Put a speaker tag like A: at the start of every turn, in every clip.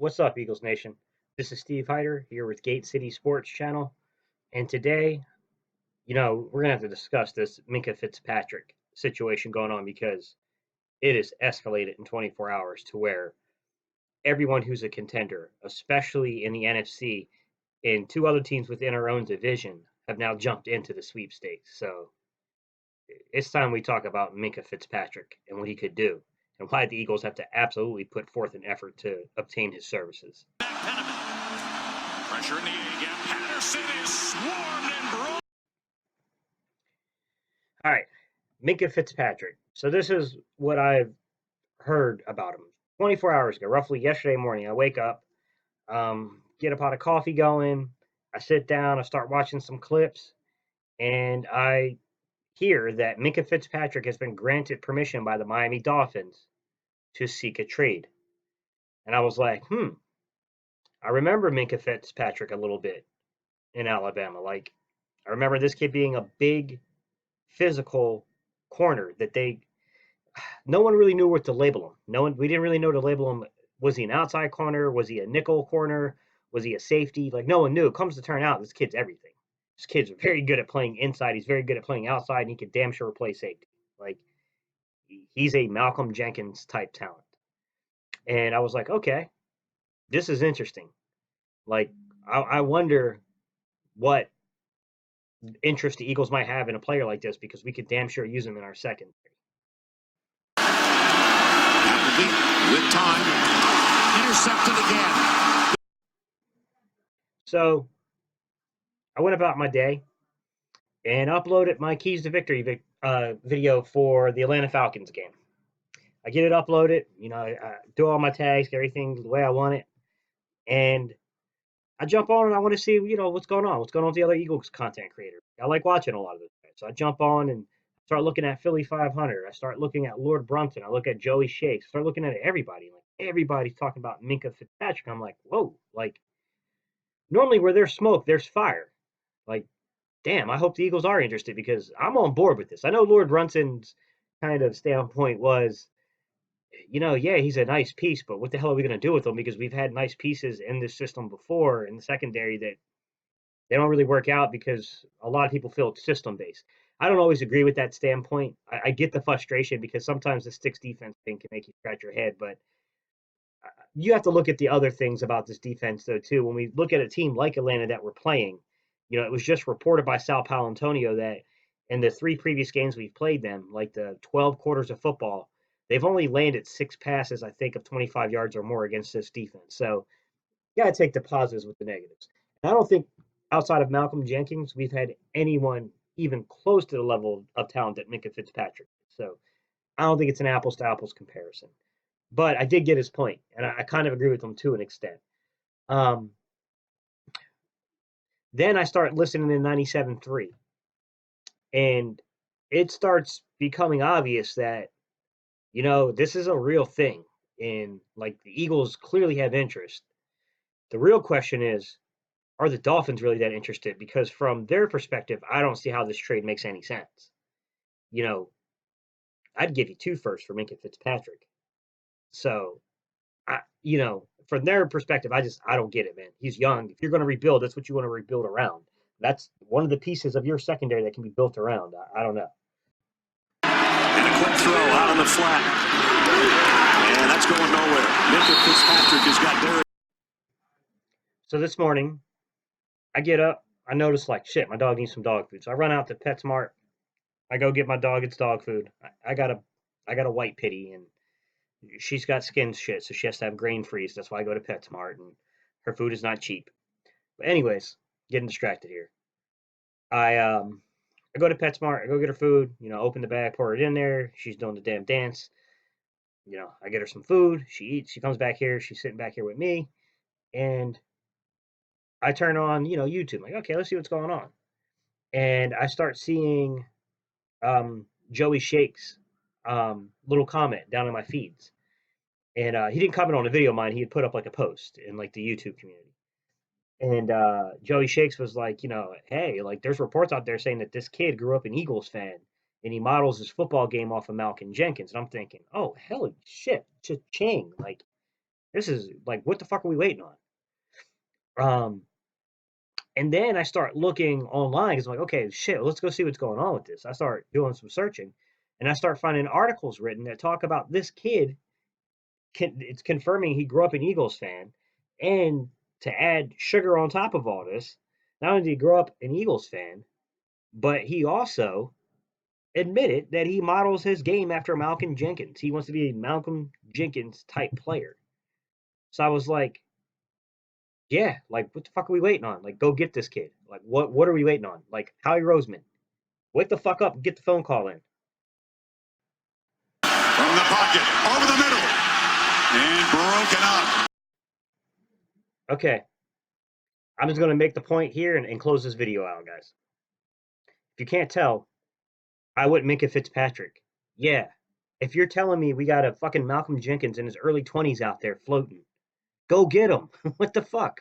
A: What's up, Eagles Nation? This is Steve Hyder here with Gate City Sports Channel. And today, we're going to have to discuss this Minkah Fitzpatrick situation going on because it has escalated in 24 hours to where everyone who's a contender, especially in the NFC and two other teams within our own division, have now jumped into the sweepstakes. So it's time we talk about Minkah Fitzpatrick and what he could do and why the Eagles have to absolutely put forth an effort to obtain his services.
B: Pressure in the A gap. Patterson is swarmed and brought.
A: All right, Minkah Fitzpatrick. So this is what I've heard about him. 24 hours ago, roughly yesterday morning, I wake up, get a pot of coffee going. I sit down, I start watching some clips, and I hear that Minkah Fitzpatrick has been granted permission by the Miami Dolphins to seek a trade. And I was like, I remember Minkah Fitzpatrick a little bit in Alabama. Like, I remember this kid being a big physical corner that no one really knew what to label him. We didn't really know to label him. Was he an outside corner? Was he a nickel corner? Was he a safety? Like, no one knew. It comes to turn out, this kid's everything. This kid's very good at playing inside. He's very good at playing outside, and he could damn sure play safety. Like, he's a Malcolm Jenkins type talent. And I was like, okay, this is interesting. Like, I wonder what interest the Eagles might have in a player like this because we could damn sure use him in our secondary.
B: With time, intercepted again.
A: So I went about my day and uploaded my Keys to Victory video for the Atlanta Falcons game. I get it uploaded, I do all my tags, everything the way I want it, and I jump on and I want to see, what's going on with the other Eagles content creators. I like watching a lot of those guys. So I jump on and start looking at Philly 500. I start looking at Lord Brunson. I look at Joey Shakes. Start looking at everybody. Like, everybody's talking about Minkah Fitzpatrick. I'm like, whoa, like, normally where there's smoke, there's fire. Like, damn, I hope the Eagles are interested because I'm on board with this. I know Lord Brunson's kind of standpoint was, yeah, he's a nice piece, but what the hell are we going to do with him? Because we've had nice pieces in this system before in the secondary that they don't really work out because a lot of people feel it's system based. I don't always agree with that standpoint. I get the frustration because sometimes the sticks defense thing can make you scratch your head, but you have to look at the other things about this defense though too. When we look at a team like Atlanta that we're playing, it was just reported by Sal Paolantonio that in the 3 previous games we've played them, like the 12 quarters of football, they've only landed 6 passes, I think, of 25 yards or more against this defense. So you got to take the positives with the negatives. And I don't think outside of Malcolm Jenkins, we've had anyone even close to the level of talent that Minkah Fitzpatrick. So I don't think it's an apples to apples comparison. But I did get his point, and I kind of agree with him to an extent. Then I start listening to 97.3, and it starts becoming obvious that, this is a real thing. And, like, the Eagles clearly have interest. The real question is, are the Dolphins really that interested? Because from their perspective, I don't see how this trade makes any sense. I'd give you 2 firsts for Minkah Fitzpatrick. So, from their perspective, I don't get it, man. He's young. If you're going to rebuild, that's what you want to rebuild around. That's one of the pieces of your secondary that can be built around. I don't know.
B: And a quick throw out on the flat. And that's going nowhere. Minkah Fitzpatrick has got there.
A: So this morning, I get up. I notice, like, shit, my dog needs some dog food. So I run out to PetSmart. I go get my dog its dog food. I got a white pitty, and she's got skin shit, so she has to have grain freeze. That's why I go to PetSmart, and her food is not cheap. But anyways, getting distracted here. I go to PetSmart. I go get her food. Open the bag, pour it in there. She's doing the damn dance. I get her some food. She eats. She comes back here. She's sitting back here with me, and I turn on, YouTube. Like, okay, let's see what's going on. And I start seeing Joey Shakes little comment down in my feeds. And he didn't comment on a video of mine. He had put up like a post in like the YouTube community. And Joey Shakes was like, hey, like there's reports out there saying that this kid grew up an Eagles fan and he models his football game off of Malcolm Jenkins. And I'm thinking, oh, hell shit, cha-ching. Like, This is like, what the fuck are we waiting on? And then I start looking online because I'm like, okay, shit, let's go see what's going on with this. I start doing some searching, and I start finding articles written that talk about this kid. It's confirming he grew up an Eagles fan, and to add sugar on top of all this, not only did he grow up an Eagles fan, but he also admitted that he models his game after Malcolm Jenkins. He wants to be a Malcolm Jenkins type player. So I was like, yeah, like what the fuck are we waiting on? Like, go get this kid. Like, what are we waiting on? Like Howie Roseman, wake the fuck up and get the phone call in.
B: From the pocket, over the middle, and broken up.
A: Okay, I'm just gonna make the point here and close this video out, guys. If you can't tell, I went Minkah Fitzpatrick. Yeah, if you're telling me we got a fucking Malcolm Jenkins in his early 20s out there floating, go get him. What the fuck?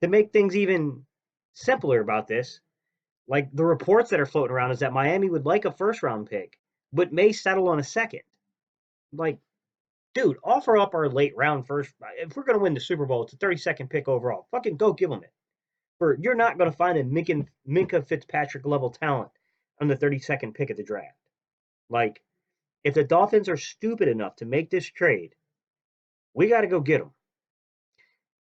A: To make things even simpler about this, like the reports that are floating around is that Miami would like a first round pick, but may settle on a second. Like, dude, offer up our late round first. If we're gonna win the Super Bowl, it's a 32nd pick overall. Fucking go give them it. You're not gonna find a Minkah Fitzpatrick level talent on the 32nd pick of the draft. Like, if the Dolphins are stupid enough to make this trade, we got to go get them.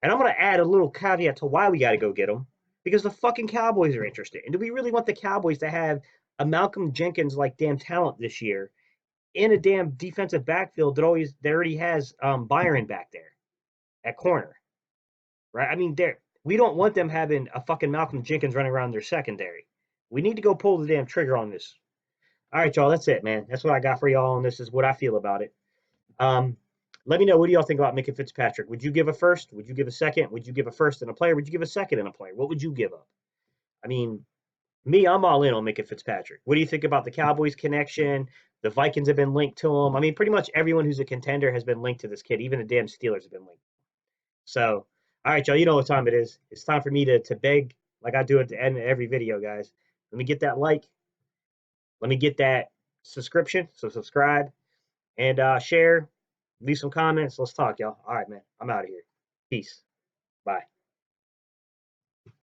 A: And I'm going to add a little caveat to why we got to go get them, because the fucking Cowboys are interested. And do we really want the Cowboys to have a Malcolm Jenkins like damn talent this year in a damn defensive backfield that already has Byron back there at corner, right? I mean, we don't want them having a fucking Malcolm Jenkins running around their secondary. We need to go pull the damn trigger on this. All right, y'all, that's it, man. That's what I got for y'all, and this is what I feel about it. Um, Let me know, what do y'all think about Minkah Fitzpatrick? Would you give a first? Would you give a second? Would you give a first and a player? Would you give a second and a player? What would you give up? I mean, me, I'm all in on Minkah Fitzpatrick. What do you think about the Cowboys connection? The Vikings have been linked to him. I mean, pretty much everyone who's a contender has been linked to this kid. Even the damn Steelers have been linked. So, all right, y'all, you know what time it is. It's time for me to beg like I do at the end of every video, guys. Let me get that like. Let me get that subscription. So subscribe and share. Leave some comments. Let's talk, y'all. All right, man. I'm out of here. Peace. Bye.